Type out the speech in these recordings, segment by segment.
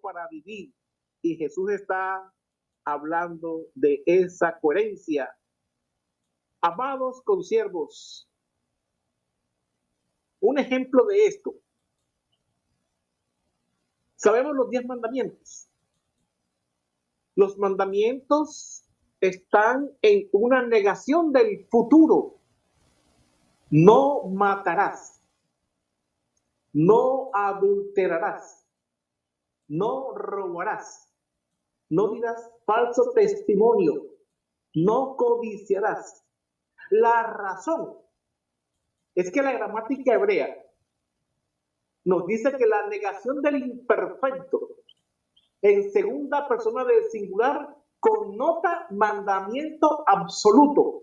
para vivir. Y Jesús está hablando de esa coherencia. Amados consiervos, un ejemplo de esto. Sabemos los 10 mandamientos. Los mandamientos están en una negación del futuro. No matarás, no adulterarás, no robarás, no dirás falso testimonio, no codiciarás. La razón es que la gramática hebrea nos dice que la negación del imperfecto en segunda persona del singular connota mandamiento absoluto.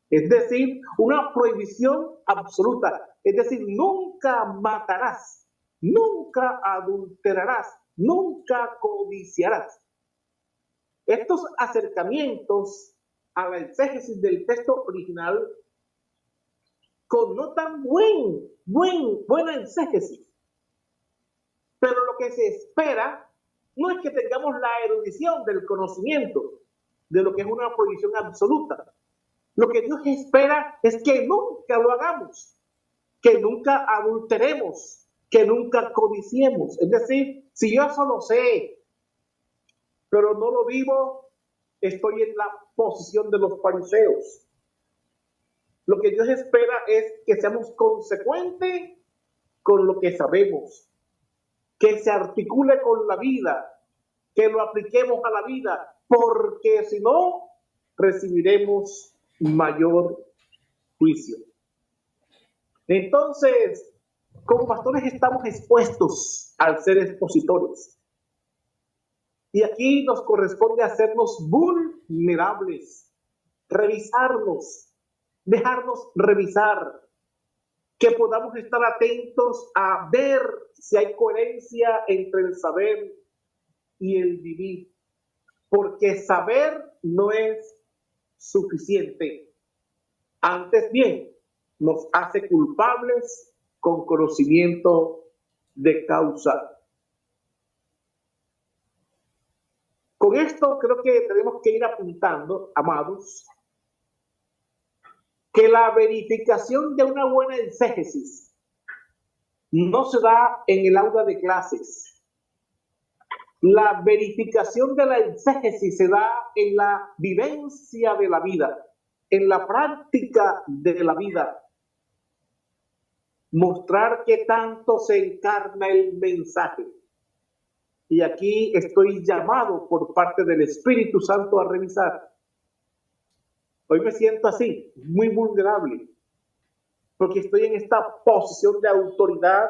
Es decir, una prohibición absoluta. Es decir, nunca matarás, nunca adulterarás, nunca codiciarás. Estos acercamientos a la exégesis del texto original connotan buena exégesis. Pero lo que se espera no es que tengamos la erudición del conocimiento de lo que es una prohibición absoluta. Lo que Dios espera es que nunca lo hagamos, que nunca adulteremos, que nunca codiciemos. Es decir, si yo eso lo sé, pero no lo vivo, estoy en la posición de los fariseos. Lo que Dios espera es que seamos consecuentes con lo que sabemos, que se articule con la vida, que lo apliquemos a la vida, porque si no, recibiremos mayor juicio. Entonces, como pastores estamos expuestos al ser expositores. Y aquí nos corresponde hacernos vulnerables, revisarnos, dejarnos revisar, que podamos estar atentos a ver si hay coherencia entre el saber y el vivir, porque saber no es suficiente. Antes bien, nos hace culpables con conocimiento de causa. Con esto creo que tenemos que ir apuntando, amados, que la verificación de una buena exégesis no se da en el aula de clases. La verificación de la exégesis se da en la vivencia de la vida, en la práctica de la vida. Mostrar qué tanto se encarna el mensaje. Y aquí estoy llamado por parte del Espíritu Santo a revisar. Hoy me siento así, muy vulnerable, porque estoy en esta posición de autoridad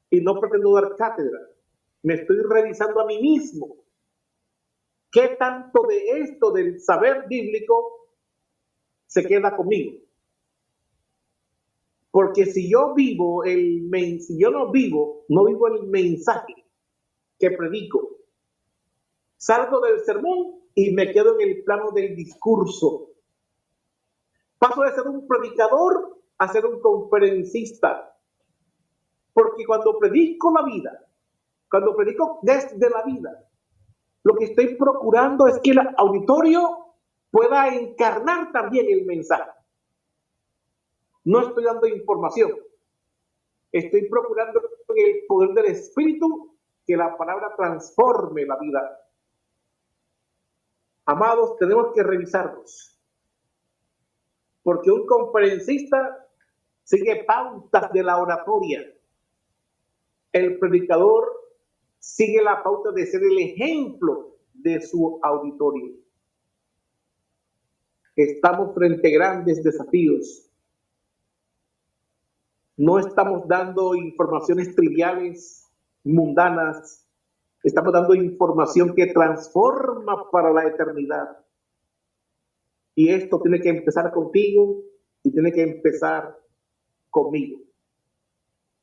y no pretendo dar cátedra. Me estoy revisando a mí mismo. ¿Qué tanto de esto del saber bíblico se queda conmigo? Porque si yo vivo si yo no vivo el mensaje que predico, salgo del sermón y me quedo en el plano del discurso. Paso de ser un predicador a ser un conferencista. Porque cuando predico la vida, cuando predico desde la vida, lo que estoy procurando es que el auditorio pueda encarnar también el mensaje. No estoy dando información. Estoy procurando en el poder del Espíritu que la palabra transforme la vida. Amados, tenemos que revisarnos. Porque un conferencista sigue pautas de la oratoria. El predicador sigue la pauta de ser el ejemplo de su auditorio. Estamos frente a grandes desafíos. No estamos dando informaciones triviales, mundanas. Estamos dando información que transforma para la eternidad. Y esto tiene que empezar contigo y tiene que empezar conmigo.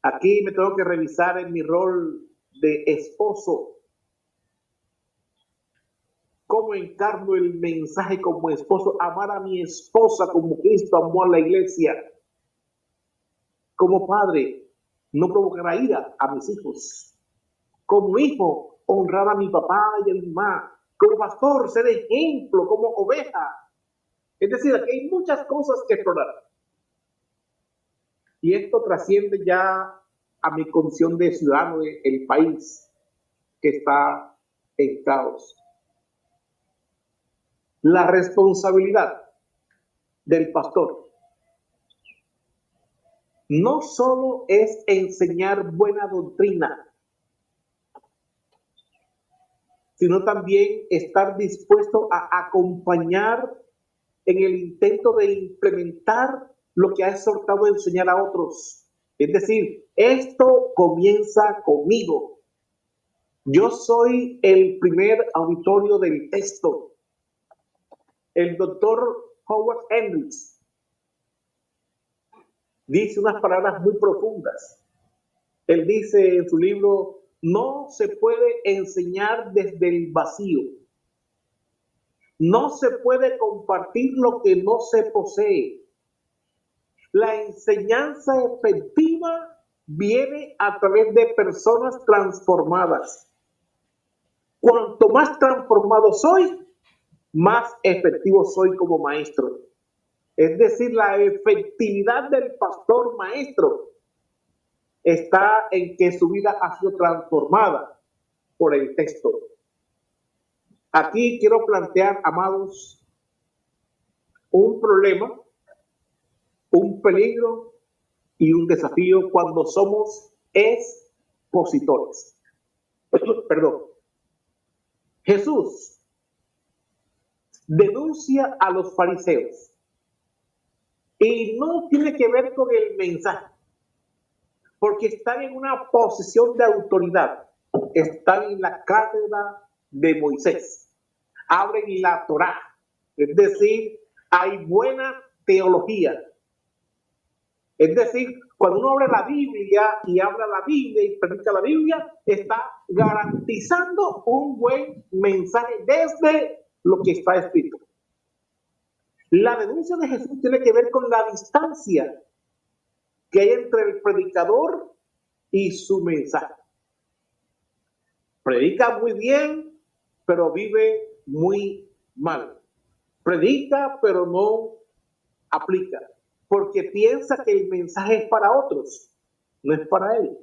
Aquí me tengo que revisar en mi rol de esposo. ¿Cómo encarno el mensaje como esposo? Amar a mi esposa como Cristo amó a la iglesia. Como padre, no provocará ira a mis hijos. como hijo, honrar a mi papá y a mi mamá. Como pastor, ser ejemplo, como oveja. Es decir, aquí hay muchas cosas que explorar. Y esto trasciende ya a mi condición de ciudadano del país que está en caos. La responsabilidad del pastor no solo es enseñar buena doctrina, sino también estar dispuesto a acompañar en el intento de implementar lo que ha exhortado a enseñar a otros. Es decir, esto comienza conmigo. Yo soy el primer auditorio del texto. El doctor Howard Hendricks dice unas palabras muy profundas. Él dice en su libro, no se puede enseñar desde el vacío. No se puede compartir lo que no se posee. La enseñanza efectiva viene a través de personas transformadas. Cuanto más transformado soy, más efectivo soy como maestro. Es decir, la efectividad del pastor maestro está en que su vida ha sido transformada por el texto. Aquí quiero plantear, amados, un problema, un peligro y un desafío cuando somos expositores. Perdón. Jesús denuncia a los fariseos y no tiene que ver con el mensaje, porque están en una posición de autoridad, están en la cátedra de Moisés, abren la Torá, es decir, hay buena teología. Es decir, cuando uno abre la Biblia y habla la Biblia y predica la Biblia, está garantizando un buen mensaje desde lo que está escrito. La denuncia de Jesús tiene que ver con la distancia que hay entre el predicador y su mensaje. Predica muy bien, pero vive muy mal. Predica, pero no aplica, porque piensa que el mensaje es para otros, no es para él.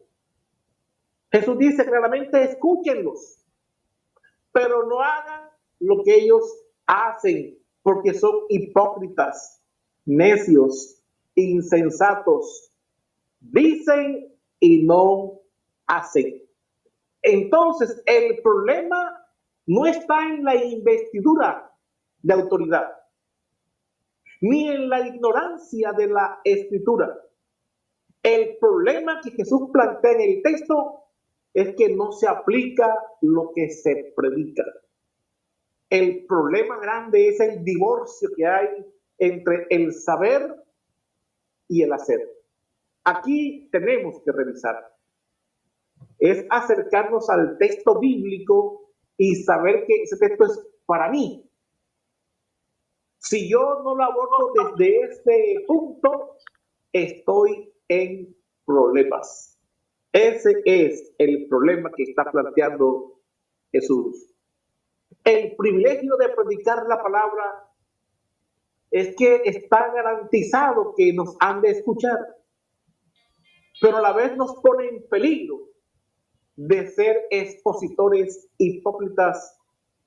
Jesús dice claramente, escúchenlos, pero no hagan lo que ellos hacen, porque son hipócritas, necios, insensatos. Dicen y no hacen. Entonces, el problema no está en la investidura de autoridad, ni en la ignorancia de la escritura. El problema que Jesús plantea en el texto es que no se aplica lo que se predica. El problema grande es el divorcio que hay entre el saber y el hacer. Aquí tenemos que revisar. Es acercarnos al texto bíblico y saber que ese texto es para mí. Si yo no lo abordo desde este punto, estoy en problemas. Ese es el problema que está planteando Jesús. El privilegio de predicar la palabra es que está garantizado que nos han de escuchar, pero a la vez nos pone en peligro de ser expositores hipócritas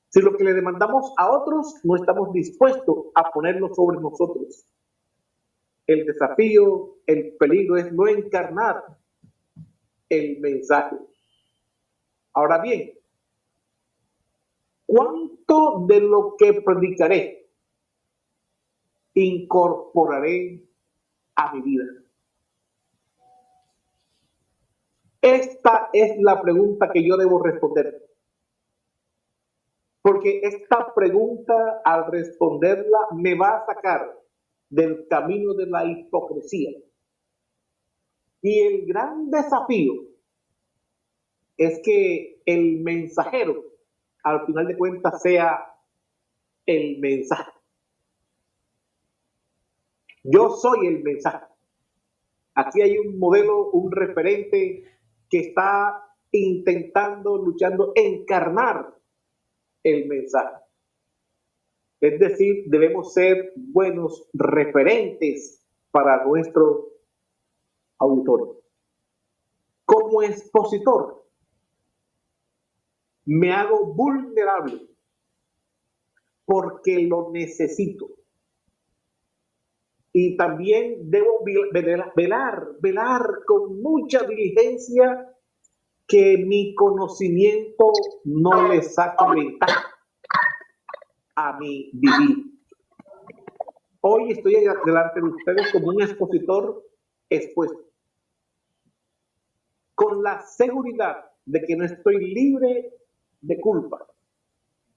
si lo que le demandamos a otros no estamos dispuestos a ponerlo sobre nosotros. El desafío, el peligro es no encarnar el mensaje. Ahora bien, ¿cuánto de lo que predicaré incorporaré a mi vida? Esta es la pregunta que yo debo responder. Porque esta pregunta, al responderla, me va a sacar del camino de la hipocresía. Y el gran desafío es que el mensajero, al final de cuentas, sea el mensaje. Yo soy el mensaje. Aquí hay un modelo, un referente que está intentando, luchando, encarnar el mensaje. Es decir, debemos ser buenos referentes para nuestro auditorio. Como expositor, me hago vulnerable porque lo necesito. Y también debo velar con mucha diligencia que mi conocimiento no le saque ventaja a mi vivir. Hoy estoy delante de ustedes como un expositor expuesto, con la seguridad de que no estoy libre de culpa.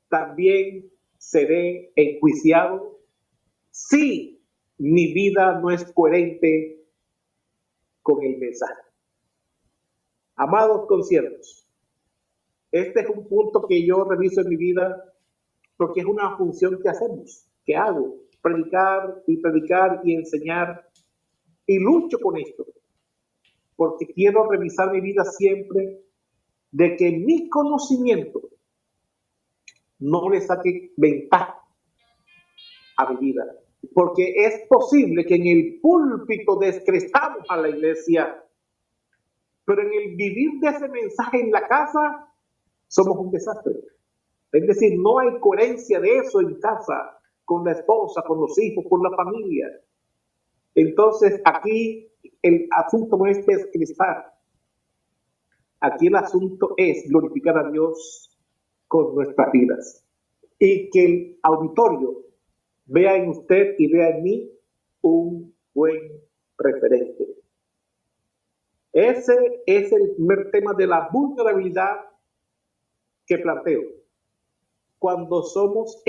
También seré enjuiciado si mi vida no es coherente con el mensaje. Amados conciertos, este es un punto que yo reviso en mi vida porque es una función que hacemos, que hago, predicar y enseñar, y lucho con esto, porque quiero revisar mi vida siempre de que mi conocimiento no le saque ventaja a mi vida, porque es posible que en el púlpito descrestamos a la iglesia, pero en el vivir de ese mensaje en la casa somos un desastre. Es decir, no hay coherencia de eso en casa, con la esposa, con los hijos, con la familia. Entonces aquí el asunto no es descrestar, aquí el asunto es glorificar a Dios con nuestras vidas y que el auditorio vea en usted y vea en mí un buen referente. Ese es el primer tema de la vulnerabilidad que planteo. Cuando somos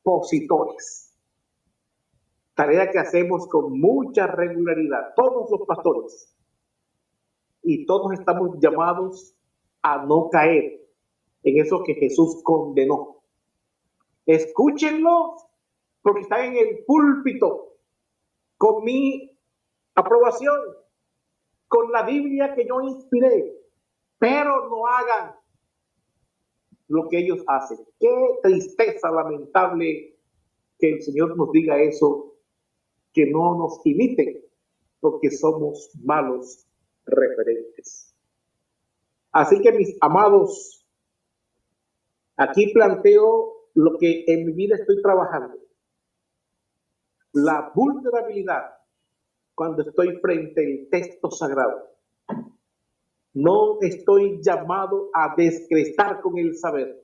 expositores, tarea que hacemos con mucha regularidad, todos los pastores, y todos estamos llamados a no caer en eso que Jesús condenó. Escúchenlo porque están en el púlpito con mi aprobación, con la Biblia que yo inspiré, pero no hagan lo que ellos hacen. Qué tristeza lamentable que el Señor nos diga eso, que no nos imiten, porque somos malos referentes. Así que, mis amados, aquí planteo lo que en mi vida estoy trabajando. La vulnerabilidad cuando estoy frente al texto sagrado. No estoy llamado a descrestar con el saber.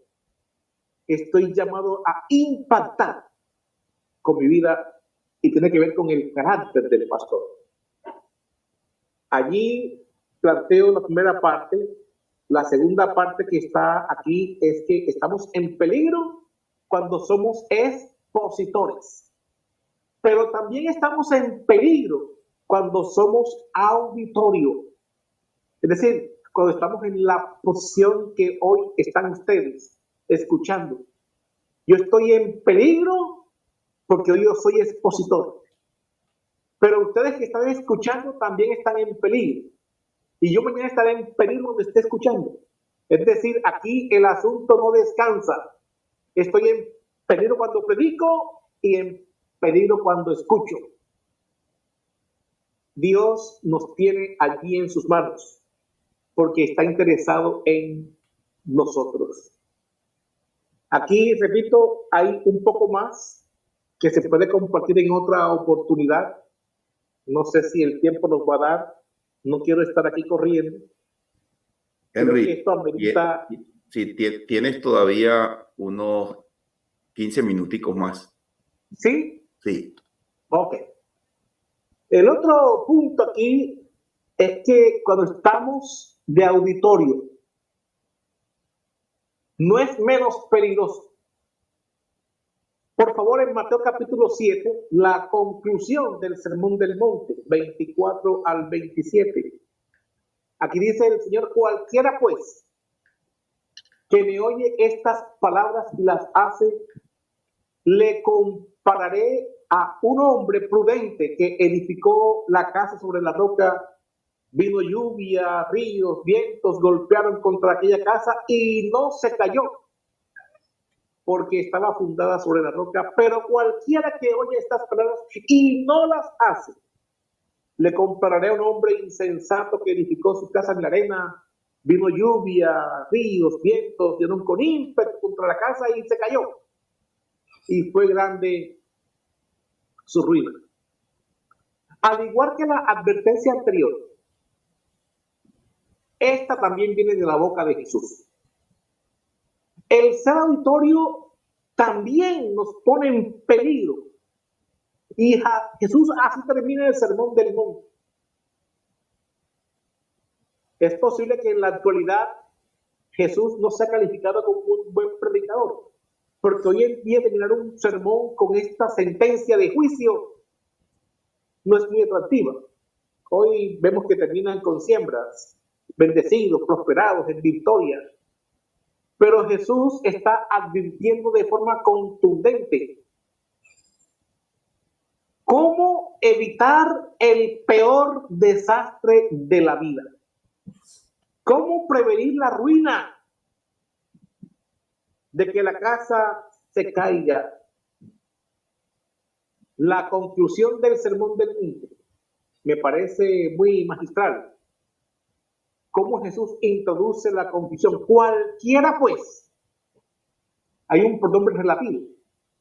Estoy llamado a impactar con mi vida y tiene que ver con el carácter del pastor. Allí planteo la primera parte. La segunda parte que está aquí es que estamos en peligro cuando somos expositores, pero también estamos en peligro cuando somos auditorio. Es decir, cuando estamos en la posición que hoy están ustedes escuchando. Yo estoy en peligro porque hoy yo soy expositor. Pero ustedes que están escuchando también están en peligro. Y yo mañana estaré en peligro donde esté escuchando. Es decir, aquí el asunto no descansa. Estoy en peligro cuando predico y en peligro cuando escucho. Dios nos tiene allí en sus manos porque está interesado en nosotros. Aquí, repito, hay un poco más que se puede compartir en otra oportunidad. No sé si el tiempo nos va a dar. No quiero estar aquí corriendo. Henry, si tienes todavía unos 15 minuticos más. ¿Sí? Sí. Ok. El otro punto aquí es que cuando estamos de auditorio, no es menos peligroso. Por favor, en Mateo capítulo 7, la conclusión del Sermón del Monte, 24 al 27. Aquí dice el Señor: cualquiera pues que me oye estas palabras y las hace, le compararé a un hombre prudente que edificó la casa sobre la roca, Vino lluvia, ríos, vientos, golpearon contra aquella casa y no se cayó, porque estaba fundada sobre la roca. Pero cualquiera que oye estas palabras y no las hace, le compararé a un hombre insensato que edificó su casa en la arena. Vino lluvia, ríos, vientos, dieron con ímpetu contra la casa y se cayó. Y fue grande su ruina. Al igual que la advertencia anterior, esta también viene de la boca de Jesús. El ser auditorio también nos pone en peligro. Y Jesús así termina el sermón del monte. Es posible que en la actualidad Jesús no sea calificado como un buen predicador, porque hoy en día terminar un sermón con esta sentencia de juicio no es muy atractiva. Hoy vemos que terminan con siembras, bendecidos, prosperados, en victoria. Pero Jesús está advirtiendo de forma contundente cómo evitar el peor desastre de la vida. Cómo prevenir la ruina de que la casa se caiga. La conclusión del sermón del monte me parece muy magistral. Cómo Jesús introduce la conclusión. Cualquiera, pues, hay un pronombre relativo,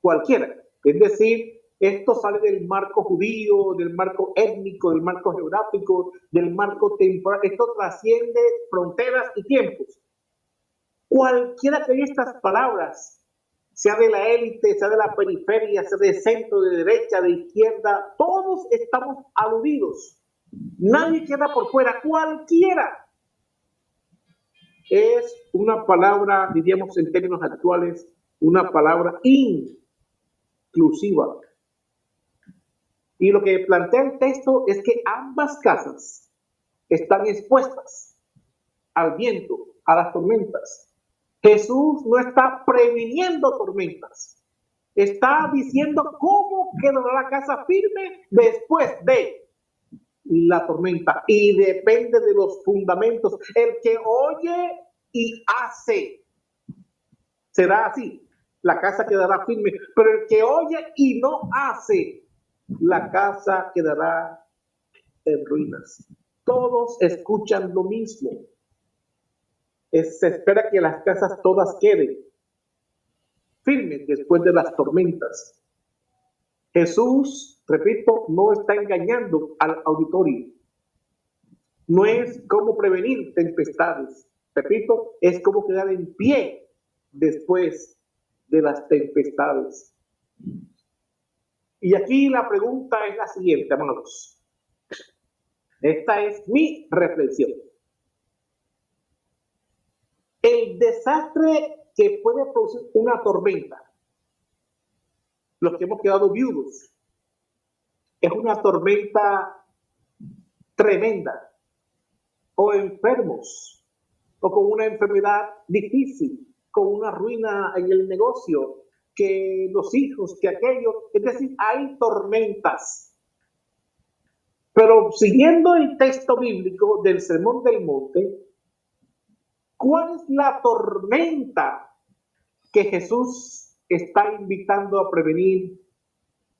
cualquiera. Es decir, esto sale del marco judío, del marco étnico, del marco geográfico, del marco temporal. Esto trasciende fronteras y tiempos. Cualquiera que oye estas palabras, sea de la élite, sea de la periferia, sea de centro, de derecha, de izquierda, todos estamos aludidos. Nadie queda por fuera, cualquiera. Es una palabra, diríamos en términos actuales, una palabra inclusiva. Y lo que plantea el texto es que ambas casas están expuestas al viento, a las tormentas. Jesús no está previniendo tormentas, está diciendo cómo quedará la casa firme después de la tormenta, y depende de los fundamentos. El que oye y hace será así, la casa quedará firme, pero el que oye y no hace, la casa quedará en ruinas. Todos escuchan lo mismo. Se espera que las casas todas queden firmes después de las tormentas. Jesús, repito, no está engañando al auditorio. No es cómo prevenir tempestades. Repito, es cómo quedar en pie después de las tempestades. Y aquí la pregunta es la siguiente, amados. Esta es mi reflexión. El desastre que puede producir una tormenta, los que hemos quedado viudos, es una tormenta tremenda, o enfermos, o con una enfermedad difícil, con una ruina en el negocio, que los hijos, que aquello, es decir, hay tormentas. Pero siguiendo el texto bíblico del Sermón del Monte, ¿cuál es la tormenta que Jesús está invitando a prevenir,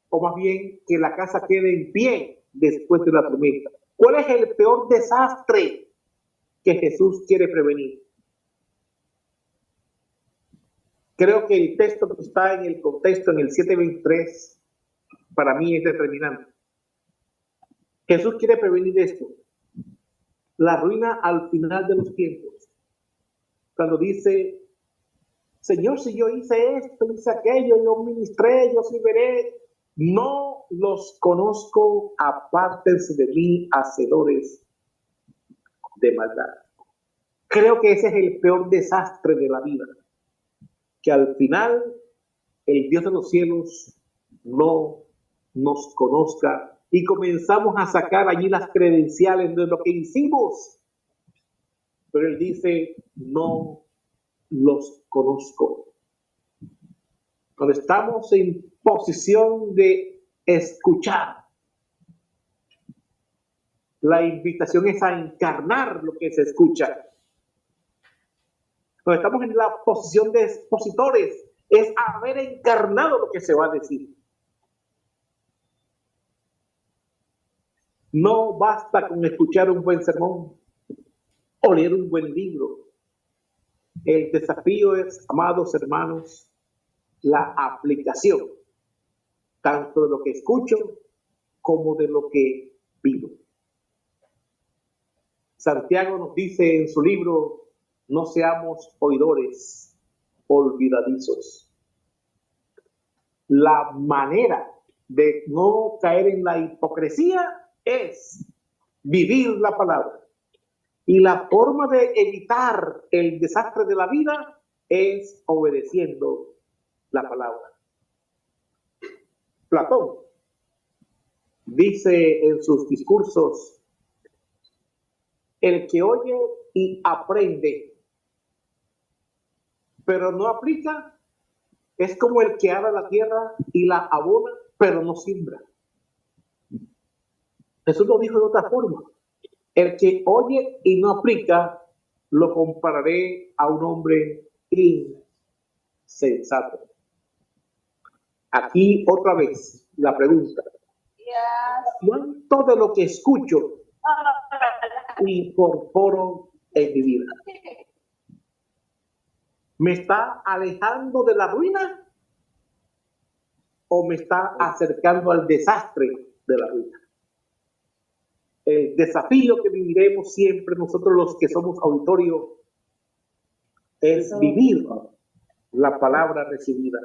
o más bien que la casa quede en pie después de la tormenta? ¿Cuál es el peor desastre que Jesús quiere prevenir? Creo que el texto que está en el contexto, en el 7:23, para mí es determinante. Jesús quiere prevenir esto, la ruina al final de los tiempos. Cuando dice, Señor, si yo hice esto, hice aquello, yo ministré, yo sirveré, no los conozco, apártense de mí, hacedores de maldad. Creo que ese es el peor desastre de la vida, que al final el Dios de los cielos no nos conozca y comenzamos a sacar allí las credenciales de lo que hicimos. Pero Él dice, no los conozco. Cuando estamos en posición de escuchar, La invitación es a encarnar lo que se escucha. Cuando estamos en la posición de expositores, es haber encarnado lo que se va a decir. No basta con escuchar un buen sermón o leer un buen libro. El desafío es, amados hermanos, la aplicación, tanto de lo que escucho como de lo que vivo. Santiago nos dice en su libro, no seamos oidores olvidadizos. La manera de no caer en la hipocresía es vivir la palabra. Y la forma de evitar el desastre de la vida es obedeciendo la palabra. Platón dice en sus discursos, el que oye y aprende, pero no aplica, es como el que ara la tierra y la abona, pero no siembra. Jesús lo dijo de otra forma. El que oye y no aplica, lo compararé a un hombre insensato. Aquí otra vez la pregunta. ¿Cuánto de lo que escucho incorporo en mi vida? ¿Me está alejando de la ruina o me está acercando al desastre de la ruina? El desafío que viviremos siempre nosotros los que somos auditorio es vivir la palabra recibida.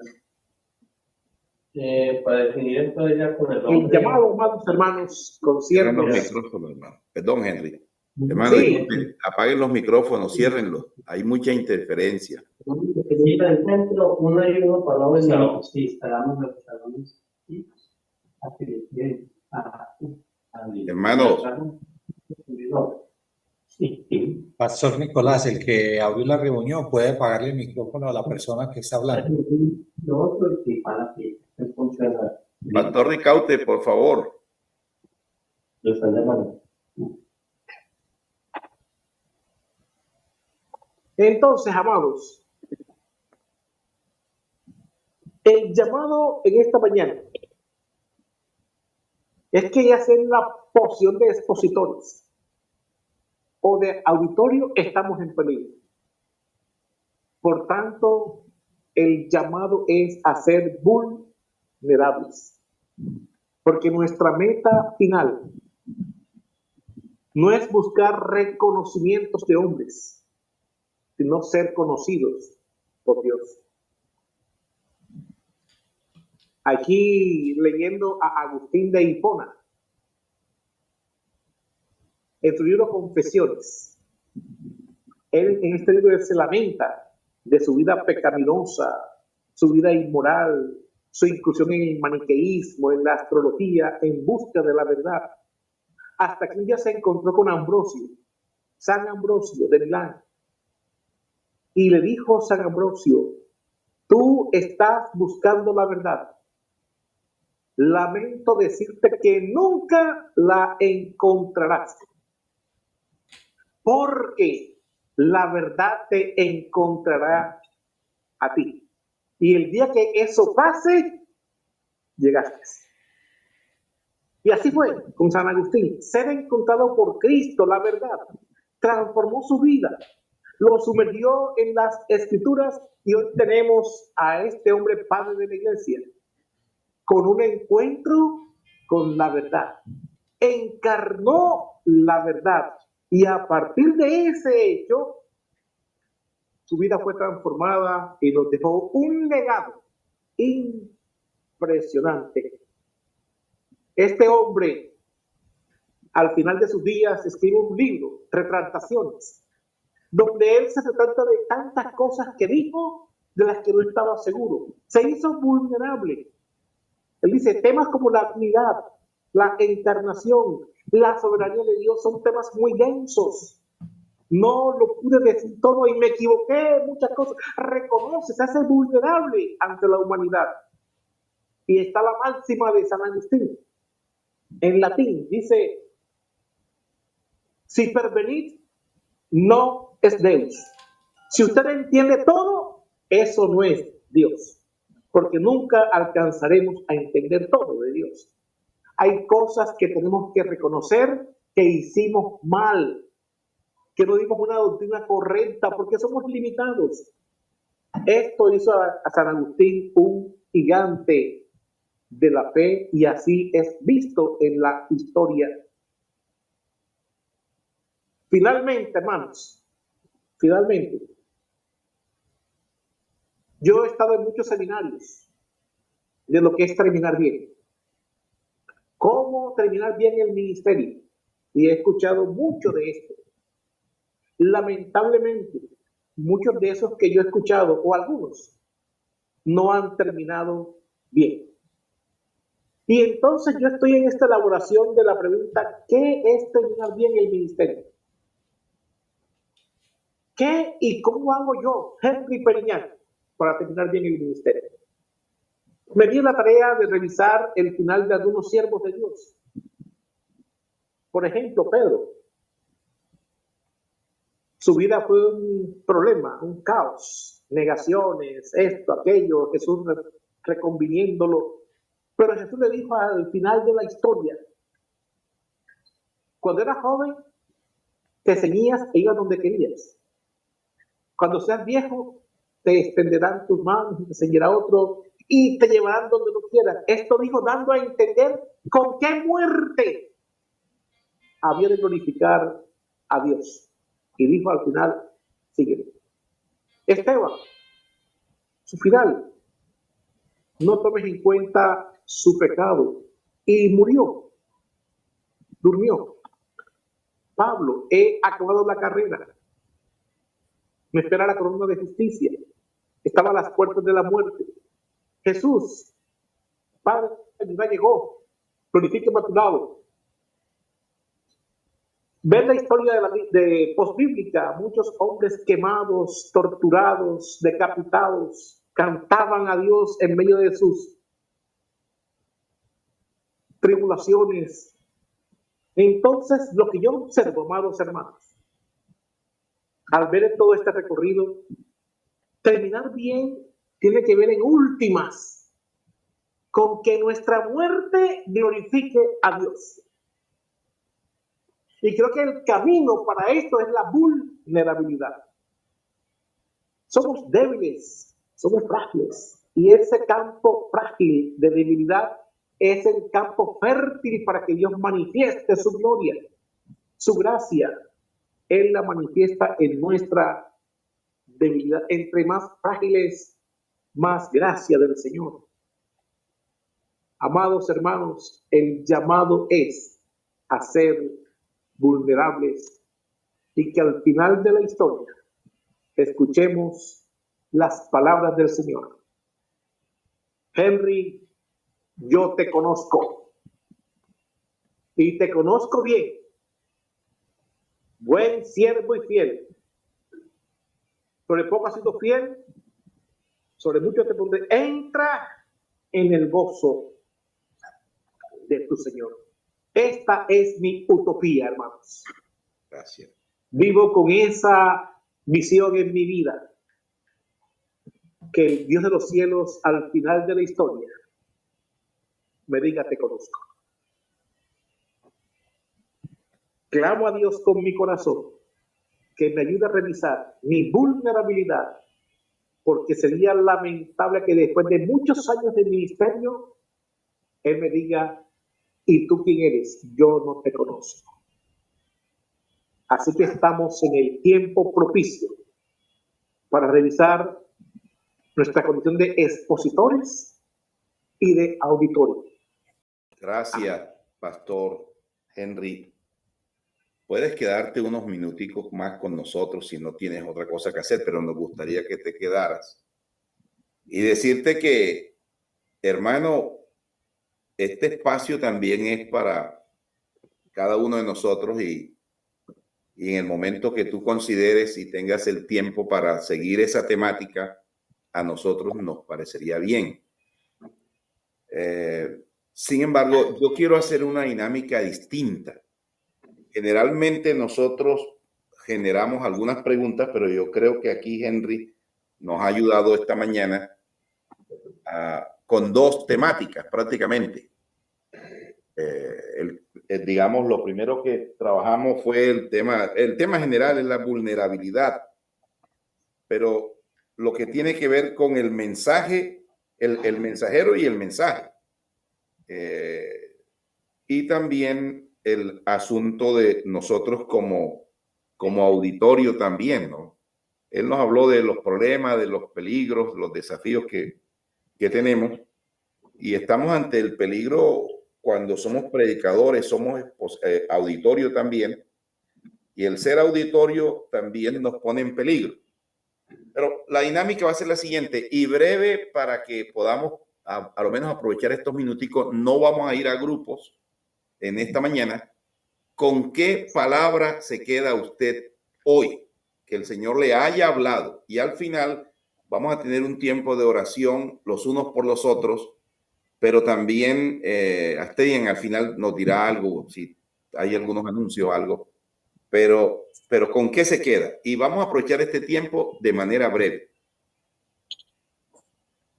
Para definir esto ya con el nombre. El llamado, amados hermanos, Cierren conciertos. los micrófonos, hermano. Perdón, Henry. Hermano, Sí. apaguen los micrófonos, ciérrenlos. Hay mucha interferencia. Sí, por ejemplo, uno y uno para no sí, instalamos los salones. Hermano. Sí. Pastor Nicolás, el que abrió la reunión puede apagarle el micrófono a la persona que está hablando. Lo otro es que para que funcione. Pastor Ricaute, por favor. Lo están llamando. Entonces, amados, el llamado en esta mañana es que ya sea en la posición de expositores o de auditorio, estamos en peligro. Por tanto, el llamado es a ser vulnerables. Porque nuestra meta final no es buscar reconocimientos de hombres, sino ser conocidos por Dios. Aquí leyendo a Agustín de Hipona, en su libro Confesiones, él en este libro se lamenta de su vida pecaminosa, su vida inmoral, su inclusión en el maniqueísmo, en la astrología, en busca de la verdad. Hasta que un día se encontró con Ambrosio, San Ambrosio de Milán, y le dijo San Ambrosio, tú estás buscando la verdad. Lamento decirte que nunca la encontrarás, porque la verdad te encontrará a ti. Y el día que eso pase, llegaste. Y así fue con San Agustín. Ser encontrado por Cristo, la verdad, transformó su vida, lo sumergió en las Escrituras y hoy tenemos a este hombre padre de la iglesia con un encuentro con la verdad. Encarnó la verdad y a partir de ese hecho, su vida fue transformada y nos dejó un legado impresionante. Este hombre, al final de sus días, escribe un libro, Retractaciones, donde él se retrata de tantas cosas que dijo de las que no estaba seguro. Se hizo vulnerable. Él dice, temas como la unidad, la encarnación, la soberanía de Dios son temas muy densos. No lo pude decir todo y me equivoqué, muchas cosas. Reconoce, se hace vulnerable ante la humanidad. Y está la máxima de San Agustín. En latín dice, Si pervenid, no es Deus. Si usted entiende todo, eso no es Dios, porque nunca alcanzaremos a entender todo de Dios. Hay cosas que tenemos que reconocer que hicimos mal, que no dimos una doctrina correcta, porque somos limitados. Esto hizo a San Agustín un gigante de la fe y así es visto en la historia. Finalmente, hermanos, yo he estado en muchos seminarios de lo que es terminar bien. ¿Cómo terminar bien el ministerio? Y he escuchado mucho de esto. Lamentablemente, muchos de esos que yo he escuchado, o algunos, no han terminado bien. Y entonces yo estoy en esta elaboración de la pregunta, ¿qué es terminar bien el ministerio? ¿Qué y cómo hago yo, Henry Periñán, para terminar bien el ministerio? Me di la tarea de revisar el final de algunos siervos de Dios. Por ejemplo, Pedro. Su vida fue un problema, un caos, negaciones, esto, aquello, Jesús reconviniéndolo. Pero Jesús le dijo al final de la historia, cuando eras joven, te ceñías e ibas donde querías. Cuando seas viejo, te extenderán tus manos y te ceñirá otro y te llevarán donde no quieras. Esto dijo dando a entender con qué muerte había de glorificar a Dios. Y dijo al final, sígueme. Esteban, su final, no tomes en cuenta su pecado. Y murió, durmió. Pablo, he acabado la carrera. Me espera la corona de justicia. Estaba a las puertas de la muerte. Jesús, Padre, ya llegó. Glorifíqueme a tu lado. Ver la historia de posbíblica, muchos hombres quemados, torturados, decapitados, cantaban a Dios en medio de sus tribulaciones. Entonces, lo que yo observo, amados hermanos, al ver todo este recorrido, terminar bien tiene que ver en últimas con que nuestra muerte glorifique a Dios. Y creo que el camino para esto es la vulnerabilidad. Somos débiles, somos frágiles. Y ese campo frágil de debilidad es el campo fértil para que Dios manifieste su gloria, su gracia. Él la manifiesta en nuestra debilidad. Entre más frágiles, más gracia del Señor. Amados hermanos, el llamado es a ser vulnerables y que al final de la historia escuchemos las palabras del Señor. Henry, yo te conozco y te conozco bien, buen siervo y fiel. Sobre poco has sido fiel, sobre mucho te pondré. Entra en el gozo de tu Señor. Esta es mi utopía, hermanos. Gracias. Vivo con esa visión en mi vida. Que el Dios de los cielos, al final de la historia, me diga, te conozco. Clamo a Dios con mi corazón, que me ayude a revisar mi vulnerabilidad, porque sería lamentable que después de muchos años de ministerio, Él me diga, ¿y tú quién eres? Yo no te conozco. Así que estamos en el tiempo propicio para revisar nuestra condición de expositores y de auditores. Gracias, Pastor Henry. Puedes quedarte unos minuticos más con nosotros si no tienes otra cosa que hacer, pero nos gustaría que te quedaras. Y decirte que, hermano, este espacio también es para cada uno de nosotros y en el momento que tú consideres y tengas el tiempo para seguir esa temática, a nosotros nos parecería bien. Sin embargo, yo quiero hacer una dinámica distinta. generalmente nosotros generamos algunas preguntas, pero yo creo que aquí Henry nos ha ayudado esta mañana con dos temáticas prácticamente. Digamos, lo primero que trabajamos fue el tema general es la vulnerabilidad, pero lo que tiene que ver con el mensaje, el mensajero y el mensaje. Y también el asunto de nosotros como auditorio también, ¿no? Él nos habló de los problemas, de los peligros, los desafíos que tenemos, y estamos ante el peligro cuando somos predicadores, somos auditorio también, y el ser auditorio también nos pone en peligro. Pero la dinámica va a ser la siguiente, y breve para que podamos a lo menos aprovechar estos minuticos. No vamos a ir a grupos en esta mañana. ¿Con qué palabra se queda usted hoy? Que el Señor le haya hablado. Y al final vamos a tener un tiempo de oración los unos por los otros, pero también Asteyan al final nos dirá algo, si hay algunos anuncios o algo. Pero ¿con qué se queda? Y vamos a aprovechar este tiempo de manera breve.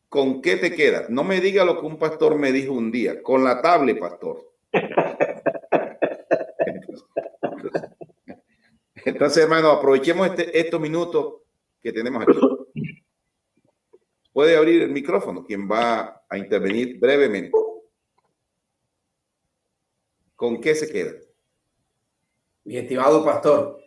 ¿Con qué te queda? No me diga lo que un pastor me dijo un día. Con la tablet, pastor. Entonces, hermano, aprovechemos estos minutos que tenemos aquí. Puede abrir el micrófono quien va a intervenir brevemente. ¿Con qué se queda? Mi estimado pastor,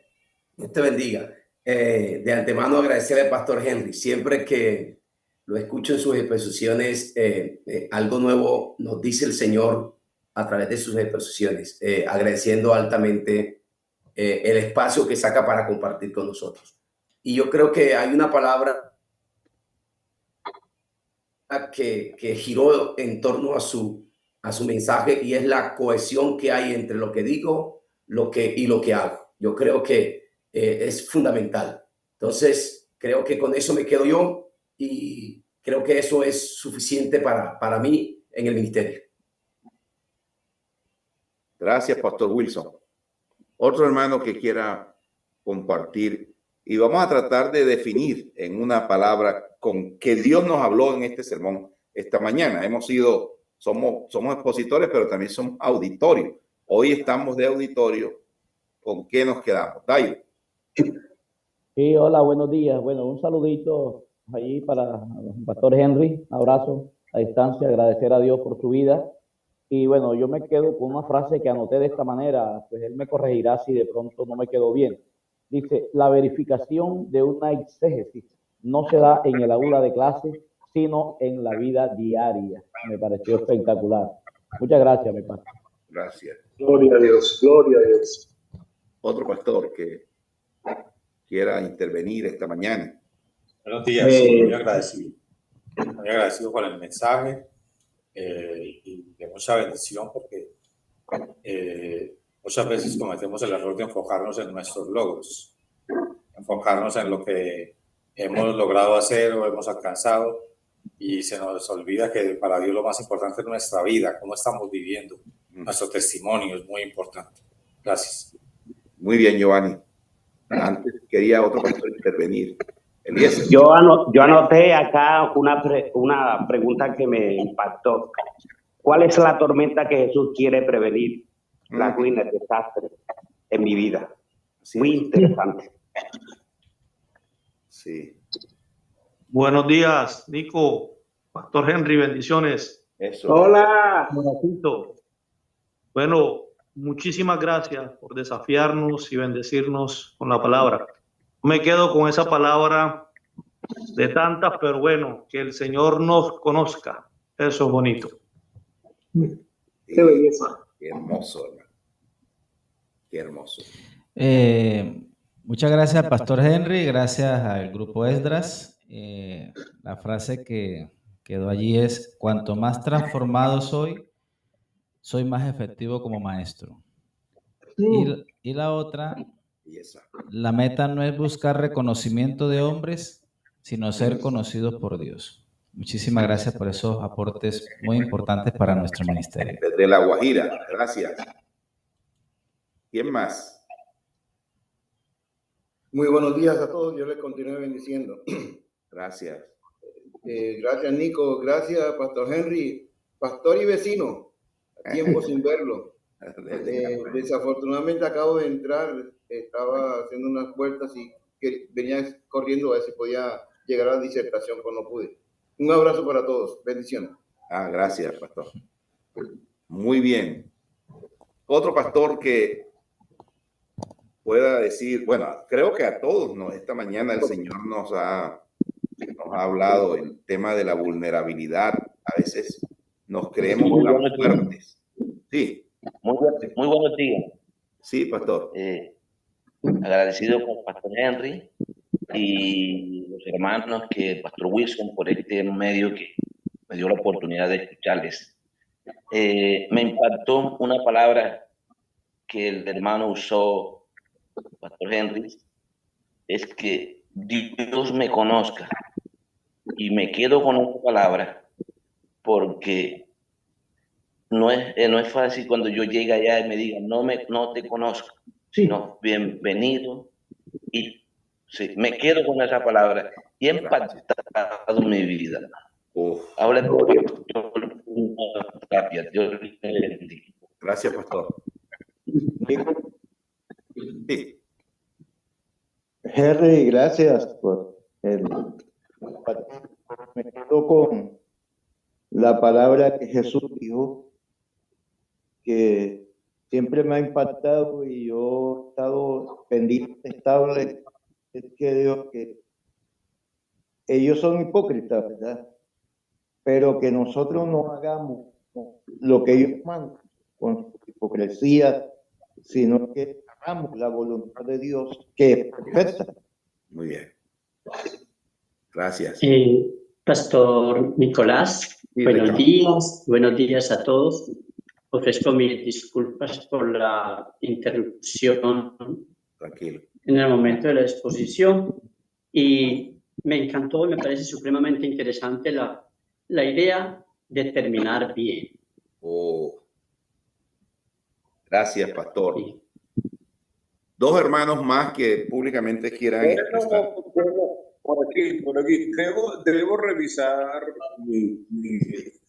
Dios te bendiga. De antemano agradecerle al pastor Henry. Siempre que lo escucho en sus exposiciones, algo nuevo nos dice el Señor a través de sus exposiciones, agradeciendo altamente el espacio que saca para compartir con nosotros. Y yo creo que hay una palabra que giró en torno a su mensaje, y es la cohesión que hay entre lo que digo y lo que hago. Yo creo que es fundamental. Entonces, creo que con eso me quedo yo, y creo que eso es suficiente para mí en el ministerio. Gracias, Pastor Wilson. Otro hermano que quiera compartir, y vamos a tratar de definir en una palabra con que Dios nos habló en este sermón esta mañana. Somos expositores, pero también somos auditorios. Hoy estamos de auditorio. ¿Con qué nos quedamos? Dayo. Sí, hola, buenos días. Bueno, un saludito ahí para el pastor Henry. Un abrazo a distancia, agradecer a Dios por su vida. Y bueno, yo me quedo con una frase que anoté de esta manera, pues él me corregirá si de pronto no me quedó bien. Dice, la verificación de una exégesis no se da en el aula de clase, sino en la vida diaria. Me pareció espectacular. Muchas gracias, mi pastor. Gracias. Gloria a Dios, gloria a Dios. Otro pastor que quiera intervenir esta mañana. Buenos días, muy agradecido. Muy agradecido por el mensaje y de mucha bendición, porque muchas veces cometemos el error de enfocarnos en nuestros logros, enfocarnos en lo que hemos logrado hacer o hemos alcanzado, y se nos olvida que para Dios lo más importante es nuestra vida, cómo estamos viviendo. Nuestro testimonio es muy importante. Gracias. Muy bien, Giovanni. Antes quería otro pastor intervenir. Eliezer. Yo anoté acá una pregunta que me impactó. ¿Cuál es la tormenta que Jesús quiere prevenir? La ruina, el desastre en mi vida. Muy interesante. Sí. Buenos días, Nico, Pastor Henry, bendiciones. Eso. Hola. Bueno, muchísimas gracias por desafiarnos y bendecirnos con la palabra. Me quedo con esa palabra de tantas, pero bueno, que el Señor nos conozca. Eso es bonito. Qué belleza. Qué hermoso, hermano. Qué hermoso. Muchas gracias, Pastor Henry. Gracias al Grupo Esdras. La frase que quedó allí es: cuanto más transformado soy más efectivo como maestro. Y la otra, la meta no es buscar reconocimiento de hombres, sino ser conocidos por Dios. Muchísimas gracias por esos aportes muy importantes para nuestro ministerio. Desde La Guajira, gracias. ¿Quién más? Muy buenos días a todos, yo les continúe bendiciendo. Gracias. Gracias, Nico. Gracias, Pastor Henry. Pastor y vecino, tiempo sin verlo. Desafortunadamente acabo de entrar, estaba haciendo unas vueltas y venía corriendo a ver si podía llegar a la disertación, pero no pude. Un abrazo para todos, bendiciones. Gracias, pastor. Muy bien. Otro pastor que pueda decir, bueno, creo que a todos, ¿no? Esta mañana el Señor nos ha hablado el tema de la vulnerabilidad. A veces nos creemos tan fuertes. Sí. Muy buenos días. Sí, pastor. Agradecido con Pastor Henry y los hermanos Pastor Wilson por este medio que me dio la oportunidad de escucharles. Me impactó una palabra que el hermano usó, Pastor Henry, es que Dios me conozca. Y me quedo con esta palabra porque no es fácil cuando yo llegue allá y me digan, no te conozco, sino bienvenido. Y sí, me quedo con esa palabra y he impactado mi vida. Ahora gracias, pastor. Sí. Henry, gracias por me quedo con la palabra que Jesús dijo, que siempre me ha impactado y yo he estado pendiente, estable, es que Dios, que ellos son hipócritas, ¿verdad? Pero que nosotros no hagamos lo que ellos mandan con su hipocresía, sino que hagamos la voluntad de Dios, que es perfecta. Muy bien. Gracias. Pastor Nicolás, buenos días a todos. Ofrezco mis disculpas por la interrupción. Tranquilo. En el momento de la exposición, y me encantó y me parece supremamente interesante la idea de terminar bien. Gracias, pastor. Sí. Dos hermanos más que públicamente quieran expresar. Por aquí. Debo revisar mi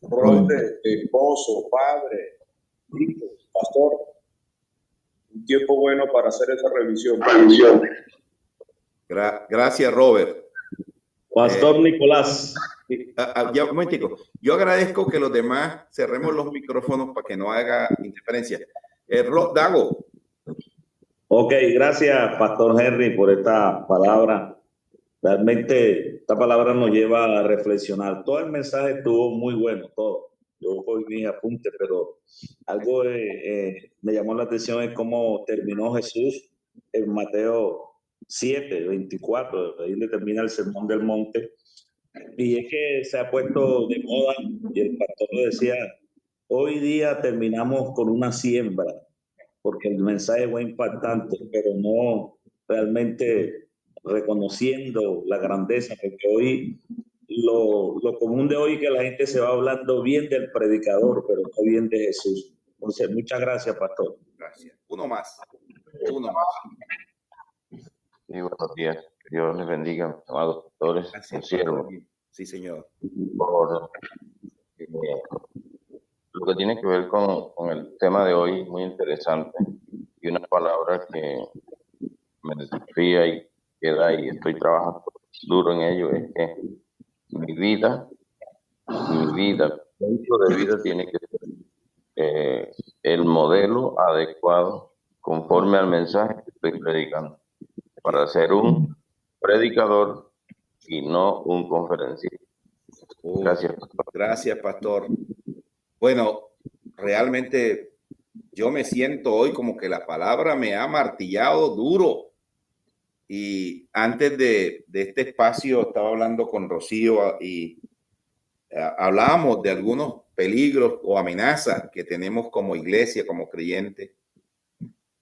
rol de esposo, padre, hijo, pastor. Un tiempo bueno para hacer esa revisión. Gracias, Robert. Pastor Nicolás. Ya, un momentico. Yo agradezco que los demás cerremos los micrófonos para que no haga interferencia. Dago. Ok, gracias, Pastor Henry, por esta palabra. Realmente esta palabra nos lleva a reflexionar. Todo el mensaje estuvo muy bueno, todo. Yo cogí mis apuntes, pero algo me llamó la atención es cómo terminó Jesús en Mateo 7, 24, ahí le termina el Sermón del Monte. Y es que se ha puesto de moda, y el pastor lo decía, hoy día terminamos con una siembra, porque el mensaje fue impactante, pero no realmente reconociendo la grandeza, porque hoy lo común de hoy es que la gente se va hablando bien del predicador, pero no bien de Jesús. Entonces, muchas gracias, pastor. Gracias. Uno más. Sí, buenos días. Que Dios les bendiga, amados pastores. Sí, señor. Por lo que tiene que ver con el tema de hoy, muy interesante. Y una palabra que me desafía y queda y estoy trabajando duro en ello, es que mi vida, dentro de vida tiene que ser el modelo adecuado conforme al mensaje que estoy predicando, para ser un predicador y no un conferencista. Gracias, pastor. Gracias, pastor. Bueno, realmente yo me siento hoy como que la palabra me ha martillado duro. Y antes de este espacio estaba hablando con Rocío y hablábamos de algunos peligros o amenazas que tenemos como iglesia, como creyentes.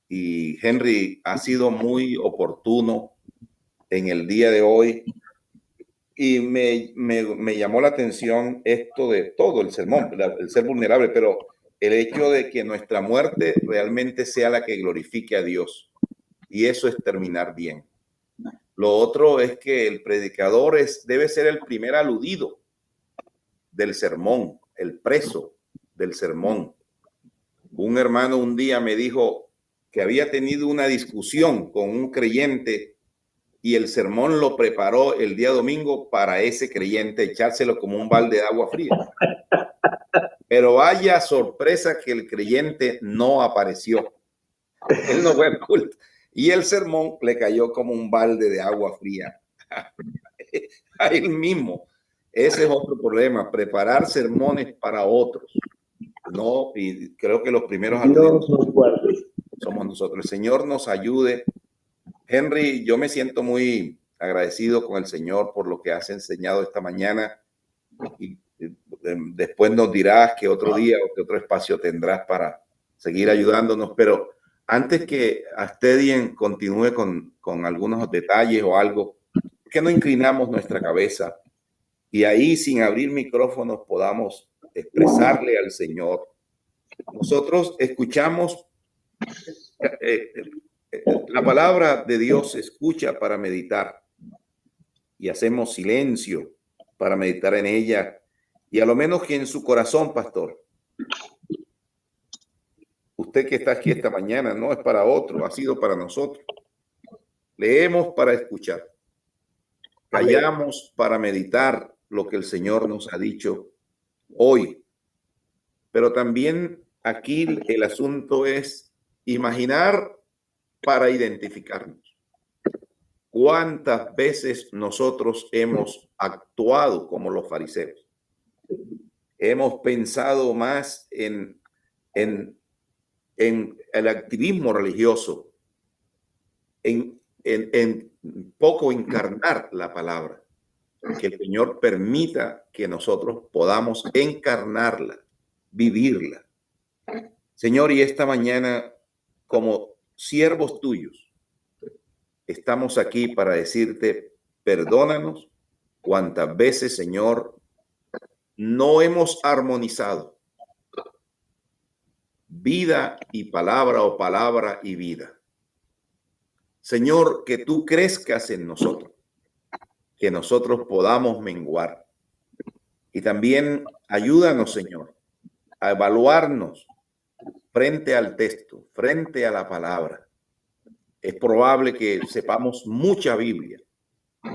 Y Henry ha sido muy oportuno en el día de hoy. Y me llamó la atención esto de todo el sermón, el ser vulnerable, pero el hecho de que nuestra muerte realmente sea la que glorifique a Dios. Y eso es terminar bien. Lo otro es que el predicador debe ser el primer aludido del sermón, el preso del sermón. Un hermano un día me dijo que había tenido una discusión con un creyente y el sermón lo preparó el día domingo para ese creyente, echárselo como un balde de agua fría. Pero vaya sorpresa que el creyente no apareció. Él no fue al culto. Y el sermón le cayó como un balde de agua fría a él mismo. Ese es otro problema, preparar sermones para otros. No, y creo que los primeros somos nosotros. El Señor nos ayude. Henry, yo me siento muy agradecido con el Señor por lo que has enseñado esta mañana. Y después nos dirás que otro día o que otro espacio tendrás para seguir ayudándonos. Pero antes que Astedien continúe con algunos detalles o algo, que no inclinamos nuestra cabeza y ahí sin abrir micrófonos podamos expresarle al Señor. Nosotros escuchamos la palabra de Dios, se escucha para meditar y hacemos silencio para meditar en ella, y a lo menos que en su corazón, pastor, usted que está aquí esta mañana no es para otro, ha sido para nosotros. Leemos para escuchar, callamos para meditar lo que el Señor nos ha dicho hoy, pero también aquí el asunto es imaginar para identificarnos. ¿Cuántas veces nosotros hemos actuado como los fariseos? Hemos pensado más en el activismo religioso, en poco encarnar la palabra. Que el Señor permita que nosotros podamos encarnarla, vivirla. Señor, y esta mañana, como siervos tuyos, estamos aquí para decirte, perdónanos cuántas veces, Señor, no hemos armonizado vida y palabra o palabra y vida. Señor, que tú crezcas en nosotros, que nosotros podamos menguar. Y también ayúdanos, Señor, a evaluarnos frente al texto, frente a la palabra. Es probable que sepamos mucha Biblia,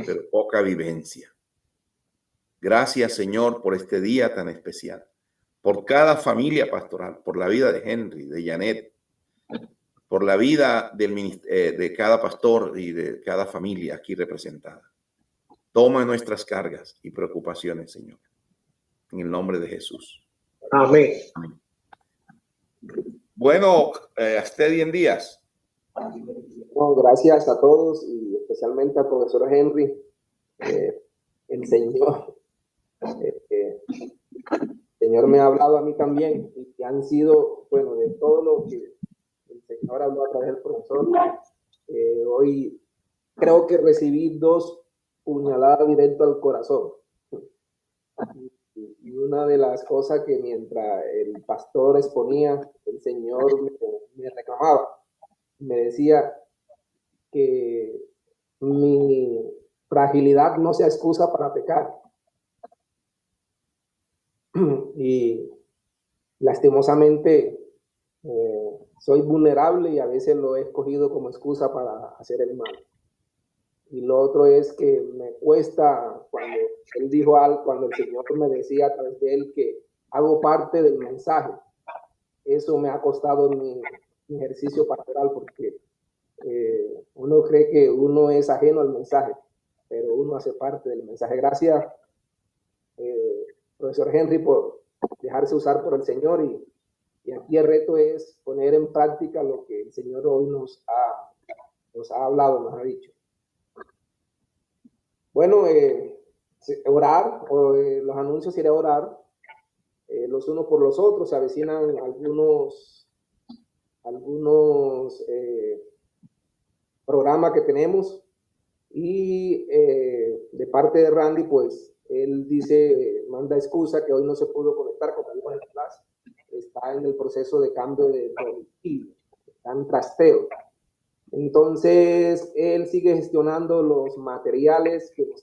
pero poca vivencia. Gracias, Señor, por este día tan especial, por cada familia pastoral, por la vida de Henry, de Janet, por la vida de cada pastor y de cada familia aquí representada. Toma nuestras cargas y preocupaciones, Señor, en el nombre de Jesús. Amén. Amén. Bueno, Astedien Díaz. No, gracias a todos y especialmente al profesor Henry. El Señor me ha hablado a mí también y que han sido, bueno, de todo lo que el Señor habló a través del profesor. Hoy creo que recibí 2 puñaladas directo al corazón. Y una de las cosas que mientras el pastor exponía, el Señor me reclamaba. Me decía que mi fragilidad no sea excusa para pecar. Y lastimosamente soy vulnerable y a veces lo he escogido como excusa para hacer el mal. Y lo otro es que me cuesta cuando él dijo algo, cuando el Señor me decía a través de él que hago parte del mensaje. Eso me ha costado mi ejercicio pastoral porque uno cree que uno es ajeno al mensaje, pero uno hace parte del mensaje. Gracias, profesor Henry, por dejarse usar por el Señor y aquí el reto es poner en práctica lo que el Señor hoy nos ha hablado, nos ha dicho. Bueno, orar, los anuncios iré a orar los unos por los otros. Se avecinan algunos programas que tenemos y de parte de Randy, pues él dice, manda excusa que hoy no se pudo conectar con alguna de las clases, está está en el proceso de cambio de domicilio, está en trasteo. Entonces, él sigue gestionando los materiales que nos